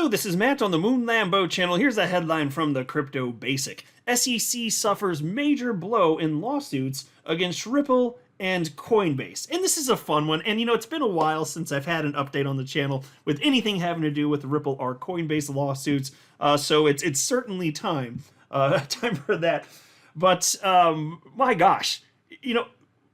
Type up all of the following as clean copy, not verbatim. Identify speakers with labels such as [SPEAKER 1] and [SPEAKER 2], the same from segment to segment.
[SPEAKER 1] Hello, this is Matt on the Moon Lambo channel. Here's a headline from the Crypto Basic. SEC suffers major blow in lawsuits against Ripple and Coinbase. And this is a fun one. And it's been a while since I've had an update on the channel with anything having to do with Ripple or Coinbase lawsuits. So it's certainly time for that. But my gosh,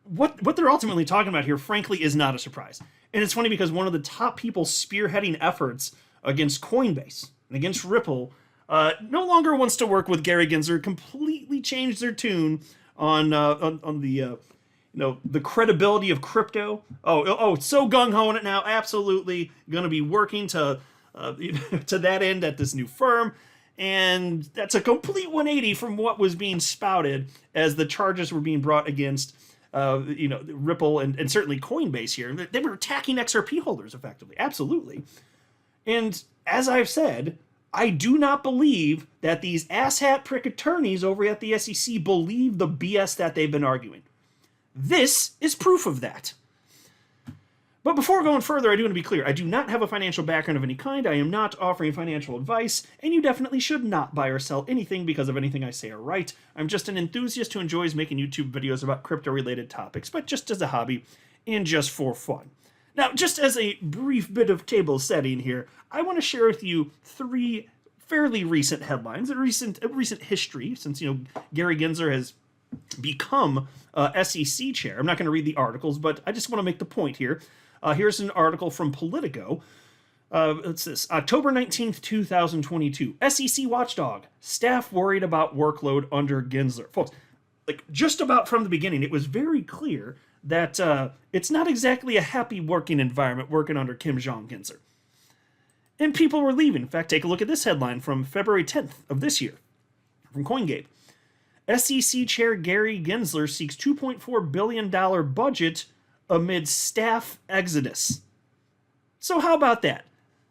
[SPEAKER 1] what they're ultimately talking about here, frankly, is not a surprise. And it's funny because one of the top people spearheading efforts against Coinbase and against Ripple no longer wants to work with Gary Gensler. Completely changed their tune on the the credibility of crypto. It's so gung ho on it now. Absolutely going to be working to to that end at this new firm. And that's a complete 180 from what was being spouted as the charges were being brought against Ripple and certainly Coinbase here. They were attacking XRP holders effectively. Absolutely. And as I've said, I do not believe that these asshat prick attorneys over at the SEC believe the BS that they've been arguing. This is proof of that. But before going further, I do want to be clear. I do not have a financial background of any kind. I am not offering financial advice, and you definitely should not buy or sell anything because of anything I say or write. I'm just an enthusiast who enjoys making YouTube videos about crypto-related topics, but just as a hobby and just for fun. Now, just as a brief bit of table setting here, I want to share with you three fairly recent headlines, a recent history, since Gary Gensler has become SEC chair. I'm not going to read the articles, but I just want to make the point here. Here's an article from Politico. It's this, October 19th, 2022. SEC watchdog. Staff worried about workload under Gensler. Folks, just about from the beginning, it was very clear that it's not exactly a happy working environment working under Kim Jong Gensler. And people were leaving. In fact, take a look at this headline from February 10th of this year from CoinGate. SEC Chair Gary Gensler seeks $2.4 billion budget amid staff exodus. So how about that?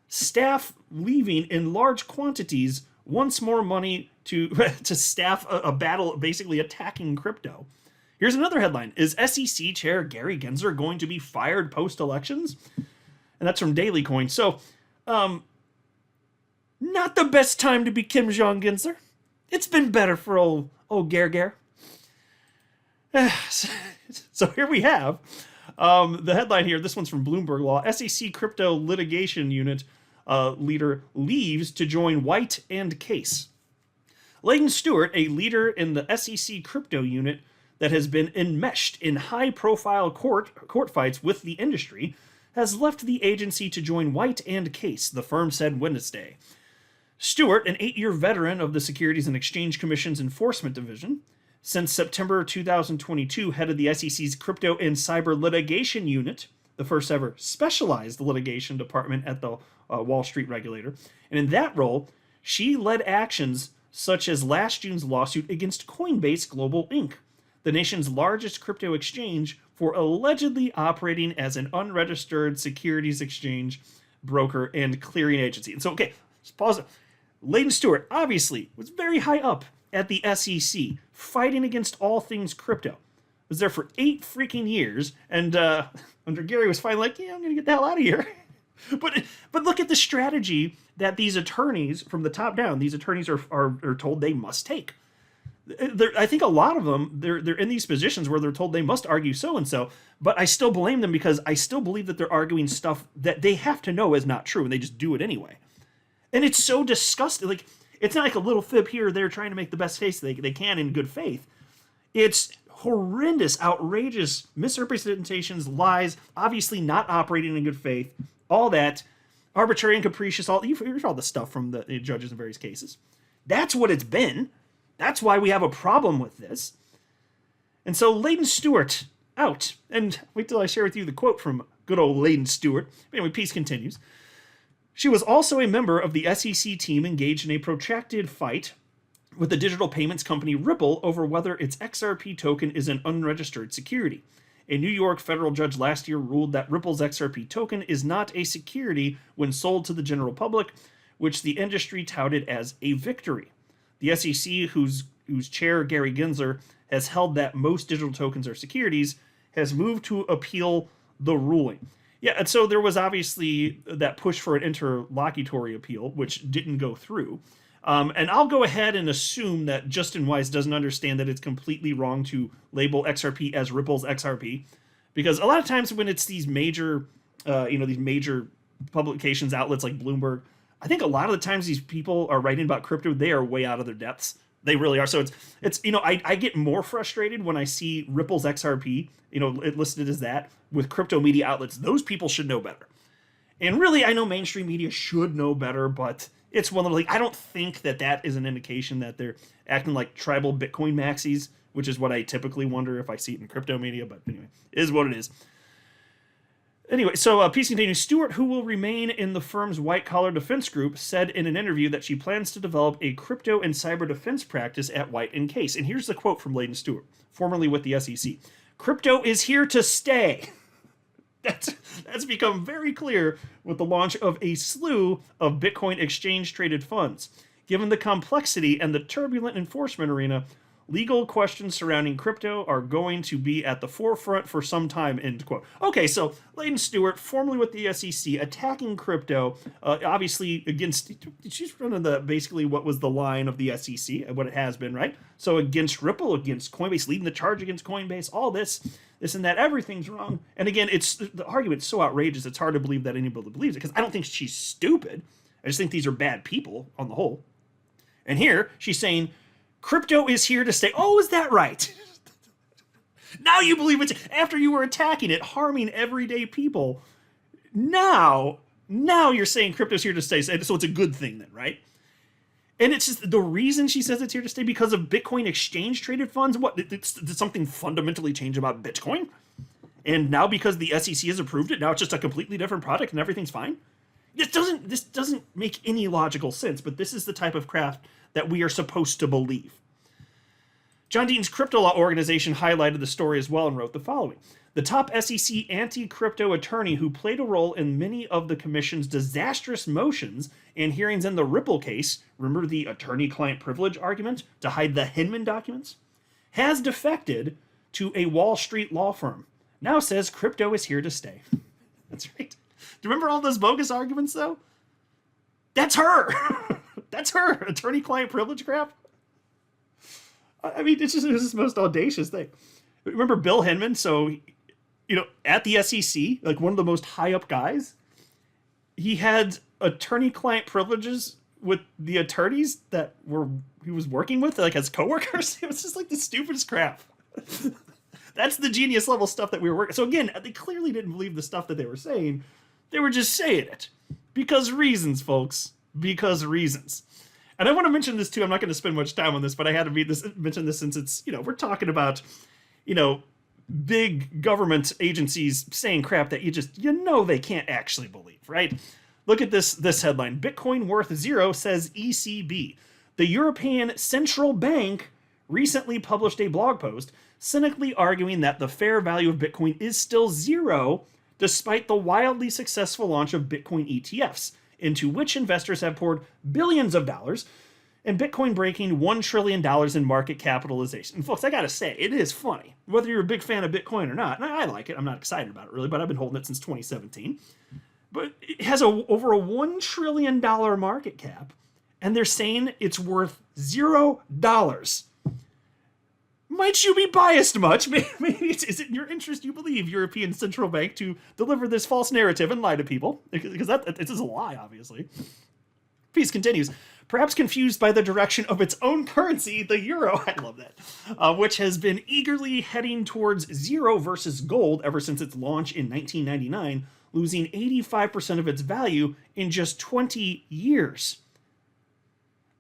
[SPEAKER 1] Staff leaving in large quantities wants more money to staff a battle basically attacking crypto. Here's another headline. Is SEC Chair Gary Gensler going to be fired post-elections? And that's from Daily Coin. So, not the best time to be Kim Jong Gensler. It's been better for old Ger. So here we have the headline here. This one's from Bloomberg Law. SEC crypto litigation unit leader leaves to join White and Case. Leighton Stewart, a leader in the SEC crypto unit that has been enmeshed in high-profile court fights with the industry, has left the agency to join White and Case, the firm said Wednesday. Stewart, an 8-year veteran of the Securities and Exchange Commission's Enforcement Division, since September 2022 headed the SEC's Crypto and Cyber Litigation Unit, the first ever specialized litigation department at the Wall Street regulator. And in that role, she led actions such as last June's lawsuit against Coinbase Global Inc., the nation's largest crypto exchange, for allegedly operating as an unregistered securities exchange, broker, and clearing agency. And so, okay, let's pause it. Leighton Stewart obviously was very high up at the SEC, fighting against all things crypto. Was there for 8 freaking years, and under Gary was finally like, I'm going to get the hell out of here. But look at the strategy that these attorneys, from the top down, these attorneys are told they must take. I think a lot of them, they're in these positions where they're told they must argue so-and-so, but I still blame them because I still believe that they're arguing stuff that they have to know is not true, and they just do it anyway. And it's so disgusting. It's not like a little fib here or there trying to make the best case they can in good faith. It's horrendous, outrageous misrepresentations, lies, obviously not operating in good faith, all that, arbitrary and capricious, you've heard all the stuff from the judges in various cases. That's what it's been. That's why we have a problem with this. And so Leighton Stewart out. And wait till I share with you the quote from good old Leighton Stewart. Anyway, peace continues. She was also a member of the SEC team engaged in a protracted fight with the digital payments company Ripple over whether its XRP token is an unregistered security. A New York federal judge last year ruled that Ripple's XRP token is not a security when sold to the general public, which the industry touted as a victory. The SEC, whose chair, Gary Gensler, has held that most digital tokens are securities, has moved to appeal the ruling. Yeah, and so there was obviously that push for an interlocutory appeal, which didn't go through. And I'll go ahead and assume that Justin Weiss doesn't understand that it's completely wrong to label XRP as Ripple's XRP, because a lot of times when it's these major, these major publications, outlets like Bloomberg, I think a lot of the times these people are writing about crypto, they are way out of their depths. They really are. So I get more frustrated when I see Ripple's XRP, it listed as that with crypto media outlets. Those people should know better. And really, I know mainstream media should know better, but it's one of the, like, I don't think that is an indication that they're acting like tribal Bitcoin maxis, which is what I typically wonder if I see it in crypto media. But anyway, it is what it is. Anyway, so piece continues. Stewart, who will remain in the firm's white-collar defense group, said in an interview that she plans to develop a crypto and cyber defense practice at White & Case. And here's the quote from Leighton Stewart, formerly with the SEC. Crypto is here to stay. That's become very clear with the launch of a slew of Bitcoin exchange-traded funds. Given the complexity and the turbulent enforcement arena, legal questions surrounding crypto are going to be at the forefront for some time, end quote. Okay, so Leighton Stewart, formerly with the SEC, attacking crypto, obviously against, she's running basically what was the line of the SEC, what it has been, right? So against Ripple, against Coinbase, leading the charge against Coinbase, all this and that, everything's wrong. And again, the argument's so outrageous, it's hard to believe that anybody believes it, because I don't think she's stupid. I just think these are bad people on the whole. And here, she's saying, crypto is here to stay. Oh, is that right? Now you believe it after you were attacking it, harming everyday people. Now you're saying crypto's here to stay. So it's a good thing then, right? And it's just the reason she says it's here to stay because of Bitcoin exchange traded funds. What, did something fundamentally change about Bitcoin? And now because the SEC has approved it, now it's just a completely different product and everything's fine? This doesn't make any logical sense, but this is the type of craft that we are supposed to believe. John Deaton's Crypto Law Organization highlighted the story as well and wrote the following. The top SEC anti-crypto attorney who played a role in many of the commission's disastrous motions and hearings in the Ripple case, remember the attorney-client privilege argument to hide the Hinman documents, has defected to a Wall Street law firm. Now says crypto is here to stay. That's right. Do you remember all those bogus arguments, though? That's her. That's her. Attorney-client privilege crap. I mean, it's just the most audacious thing. Remember Bill Hinman? So, at the SEC, like one of the most high-up guys, he had attorney-client privileges with the attorneys that he was working with, like as coworkers. It was just like the stupidest crap. That's the genius level stuff that we were working. So again, they clearly didn't believe the stuff that they were saying. They were just saying it. Because reasons, folks. Because reasons. And I want to mention this too. I'm not going to spend much time on this, but I had to mention this since it's, we're talking about, big government agencies saying crap that they can't actually believe, right? Look at this headline. Bitcoin worth zero, says ECB. The European Central Bank recently published a blog post cynically arguing that the fair value of Bitcoin is still zero despite the wildly successful launch of Bitcoin ETFs, into which investors have poured billions of dollars, and Bitcoin breaking $1 trillion in market capitalization. And folks, I gotta say, it is funny, whether you're a big fan of Bitcoin or not. And I like it. I'm not excited about it really, but I've been holding it since 2017. But it has over a $1 trillion market cap, and they're saying it's worth $0. Might you be biased much? Maybe is it in your interest, you believe, European Central Bank to deliver this false narrative and lie to people? Because it is a lie, obviously. Piece continues. Perhaps confused by the direction of its own currency, the euro, I love that, which has been eagerly heading towards zero versus gold ever since its launch in 1999, losing 85% of its value in just 20 years.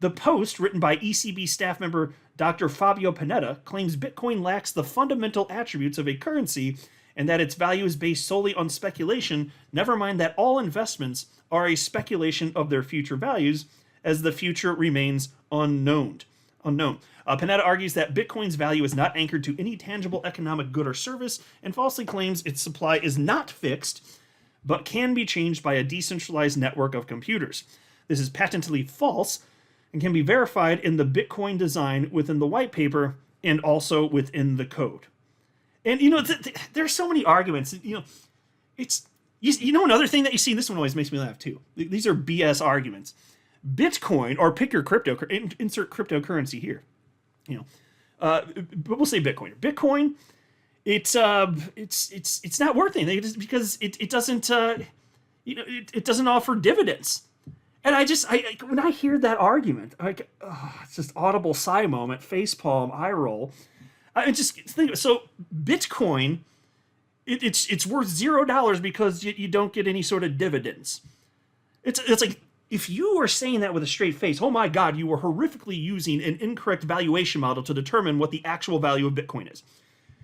[SPEAKER 1] The post, written by ECB staff member Dr. Fabio Panetta, claims Bitcoin lacks the fundamental attributes of a currency and that its value is based solely on speculation, never mind that all investments are a speculation of their future values, as the future remains unknown. Panetta argues that Bitcoin's value is not anchored to any tangible economic good or service, and falsely claims its supply is not fixed, but can be changed by a decentralized network of computers. This is patently false, and can be verified in the Bitcoin design within the white paper and also within the code. And, there's so many arguments. It's You know, another thing that you see, this one always makes me laugh too. These are BS arguments. Bitcoin, or pick your crypto, insert cryptocurrency here. You know, but we'll say Bitcoin. Bitcoin, it's not worth anything because it doesn't it doesn't offer dividends. And I when I hear that argument, it's just audible sigh moment, face palm, eye roll. I just think so. Bitcoin, it's worth $0 because you don't get any sort of dividends. It's like, if you are saying that with a straight face, oh my God, you were horrifically using an incorrect valuation model to determine what the actual value of Bitcoin is.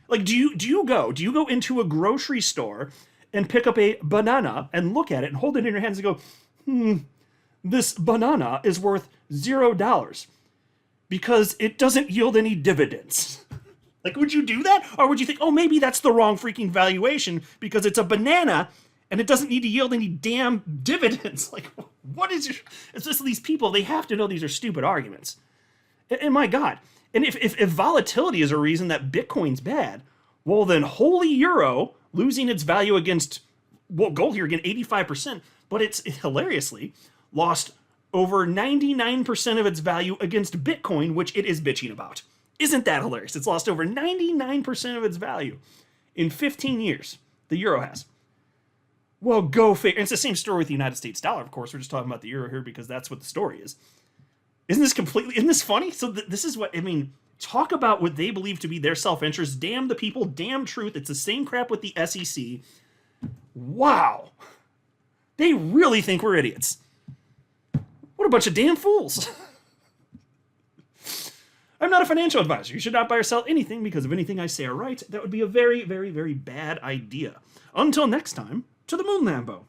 [SPEAKER 1] Like, do you go into a grocery store and pick up a banana and look at it and hold it in your hands and go, this banana is worth $0 because it doesn't yield any dividends? Like, would you do that? Or would you think, oh, maybe that's the wrong freaking valuation because it's a banana and it doesn't need to yield any damn dividends? Like, what is your... It's just these people, they have to know these are stupid arguments. And my God. And if volatility is a reason that Bitcoin's bad, well, then holy euro losing its value against, well, gold here again, 85%, but it's hilariously lost over 99% of its value against Bitcoin, which it is bitching about. Isn't that hilarious? It's lost over 99% of its value in 15 years. The euro has. Well, go figure. And it's the same story with the United States dollar, of course. We're just talking about the euro here because that's what the story is. Isn't this funny? So this is what, I mean, talk about what they believe to be their self-interest. Damn the people, damn truth. It's the same crap with the SEC. Wow. They really think we're idiots. What a bunch of damn fools. I'm not a financial advisor. You should not buy or sell anything because of anything I say or write. That would be a very, very, very bad idea. Until next time, to the moon, Lambo.